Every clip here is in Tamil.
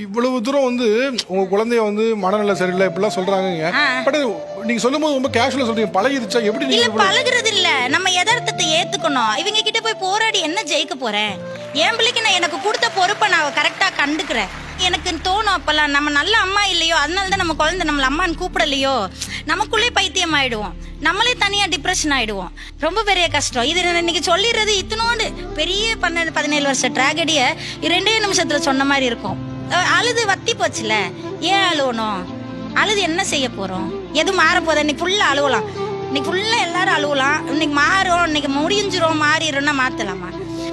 இவ்வளவு தூரம் வந்து உங்க குழந்தைய வந்து மனநல சரியில்லை இப்படிலாம் சொல்றாங்க. பட் நீங்க சொல்லும்போது ரொம்ப கேஷுவலா சொல்றீங்க. பழகிருச்சா எப்படி? இல்ல நீங்க பழகுறது இல்ல, நம்ம யதார்த்தத்தை ஏத்துக்கணும். இவங்க கிட்ட போய் போராடி என்ன ஜெயிக்க போறேன்? என் பிள்ளைக்கு நான் எனக்கு கொடுத்த பொறுப்பை நான் கரெக்டா கண்டுக்கிறேன். எனக்கு தோணும் அப்பெல்லாம் நம்ம நல்ல அம்மா இல்லையோ, அதனால தான் நம்ம குழந்தை நம்மள அம்மான்னு கூப்பிடலையோ, நமக்குள்ளே பைத்தியம் ஆயிடுவோம், நம்மளே தனியா டிப்ரெஷன் ஆயிடுவோம். ரொம்ப பெரிய கஷ்டம் இது. இன்னைக்கு சொல்லிடுறது இத்தனோண்டு பெரிய 17 வருஷ டிராகடிய 2 நிமிஷத்துல சொன்ன மாதிரி இருக்கும். அழுது வத்தி போச்சுல, ஏன் அழுவணும்? அழுது என்ன செய்ய போறோம்? எதுவும் மாற போதா? இன்னைக்கு ஃபுல்லா அழுவலாம், இன்னைக்கு ஃபுல்லா எல்லாரும் அழுவலாம். இன்னைக்கு மாறும், இன்னைக்கு முடிஞ்சிரும், மாறிடும்னா மாத்தலாமா?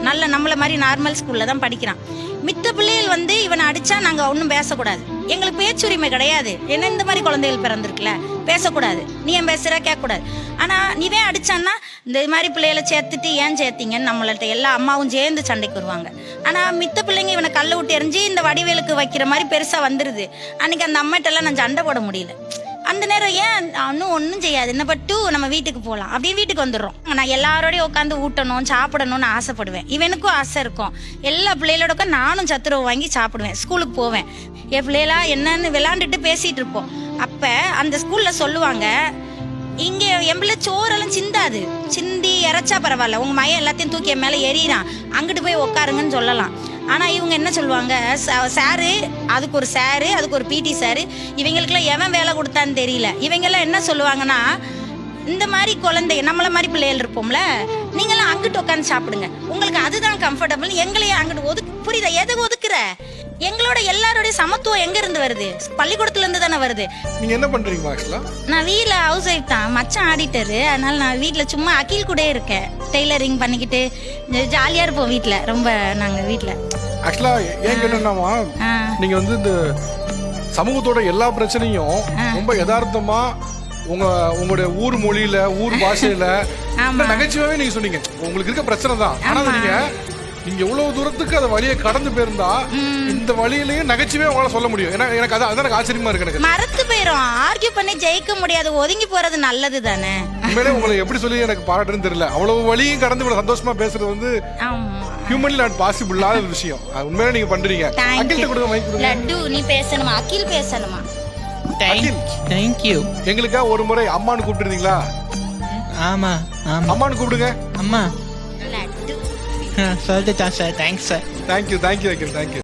நல்ல நம்மள மாதிரி நார்மல் ஸ்கூல்ல தான் படிக்கிறான். மித்த பிள்ளைகள் வந்து இவனை அடிச்சா நாங்க ஒன்றும் பேசக்கூடாது, எங்களுக்கு பேச்சுரிமை கிடையாது. ஏன்னா இந்த மாதிரி குழந்தைகள் பிறந்திருக்குல்ல, பேசக்கூடாது. நீ ஏன் பேசுற கேட்கக்கூடாது. ஆனா நீவே அடிச்சான்னா இந்த மாதிரி பிள்ளைகளை சேர்த்துட்டு ஏன் சேர்த்தீங்கன்னு நம்மள்ட்ட எல்லா அம்மாவும் சேர்ந்து சண்டைக்கு வருவாங்க. ஆனா மித்த பிள்ளைங்க இவனை கல்லை விட்டு எறிஞ்சு இந்த வடிவேலுக்கு வைக்கிற மாதிரி பெருசா வந்துருது. அன்னைக்கு அந்த அம்மாட்டெல்லாம் நான் சண்டை போட முடியல. அந்த நேரம் ஏன் ஒன்றும் செய்யாது, என்ன பட்டு நம்ம வீட்டுக்கு போகலாம், அப்படியே வீட்டுக்கு வந்துடுறோம். நான் எல்லாரோடையும் உட்காந்து ஊட்டணும் சாப்பிடணும்னு ஆசைப்படுவேன். இவனுக்கும் ஆசை இருக்கும். எல்லா பிள்ளைகளோட உட்காந்து நானும் சத்துரவு வாங்கி சாப்பிடுவேன். ஸ்கூலுக்கு போவேன், என் பிள்ளைகளா என்னன்னு விளாண்டுட்டு பேசிட்டு இருப்போம். அப்ப அந்த ஸ்கூல்ல சொல்லுவாங்க, இங்க என் பிள்ளை சோறெல்லாம் சிந்தாது, சிந்தி இறைச்சா பரவாயில்ல, உங்க மையம் எல்லாத்தையும் தூக்கி என் மேல எறிறான், அங்கிட்டு போய் உட்காருங்கன்னு சொல்லலாம். ஆனா இவங்க என்ன சொல்லுவாங்க, சாரு அதுக்கு ஒரு சாரு, அதுக்கு ஒரு பிடி சாரு, இவங்களுக்குலாம் எவன் வேலை கொடுத்தான்னு தெரியல. இவங்கெல்லாம் என்ன சொல்லுவாங்கன்னா, இந்த மாதிரி குழந்தை நம்மள மாதிரி பிள்ளைகள் இருப்போம்ல, நீங்களாம் அங்கிட்டு உட்காந்து சாப்பிடுங்க, உங்களுக்கு அதுதான் கம்ஃபர்டபுள், எங்களையே அங்கிட்டு புரியுதா? எதுக்கு ஒதுக்குற? எங்களோட எல்லாரோடைய சமத்துவம் எங்க இருந்து வருது? பள்ளிக்கூடத்துல இருந்து தானே வருது. நீங்க என்ன பண்றீங்க ஆக்சுவலா? நான் வீட்ல ஹவுஸ் ஒய்ஃப் தான், மச்சான் ஆடிட்டரு. அதனால நான் வீட்ல சும்மா அகில் கூட இருக்கேன், டெய்லரிங் பண்ணிக்கிட்டு ஜாலியா இருப்போம் வீட்ல. ரொம்ப நாங்க வீட்ல ஆக்சுவலா ஏன் கேட்டோம்னா, நீங்க வந்து இந்த சமூகத்தோட எல்லா பிரச்சனையும் ரொம்ப யதார்த்தமா உங்களுடைய ஊர் மொழியில, ஊர் பாஷையில நகைச்சுவாவே நீங்க சொன்னீங்க. உங்களுக்கு இருக்க பிரச்சனை தான். ஆனா நீங்க எவ்வளவு தூரத்துக்கு அந்த வழியை கடந்து போயிருந்தா இந்த வழியிலேயே நகைச்சுவே உங்களால சொல்ல முடியும். ஏன்னா எனக்கு அதான் எனக்கு ஆச்சரியமா இருக்கு. எனக்கு மறந்து போயிரும், ஆர்கியூ பண்ணி ஜெயிக்க முடியாது, ஒதுங்கி போறது நல்லது தானே. உண்மையிலே உங்களை எப்படி சொல்லி எனக்கு பாராட்டுன்னு தெரியல. அவ்வளவு வழியும் கடந்து இவ்வளவு சந்தோஷமா பேசுறது வந்து ஹியூமன்லி நாட் பாசிபிள் இல்லாத ஒரு விஷயம். உண்மையிலே நீங்க பண்றீங்க. அகில்ட்ட கொடுங்க மைக் கொடுங்க. லட்டு நீ பேசணுமா, அகில் பேசணுமா? Thank you. எங்களுக்கா ஒரு முறை அம்மான்னு கூப்பிட்டுருந்தீங்களா? ஆமா ஆமா, அம்மான்னு கூப்பிடுங்க. அம்மா லட்டு சொல்லிட்டு சார். Thanks sir. தேங்க்யூ அகில், தேங்க்யூ.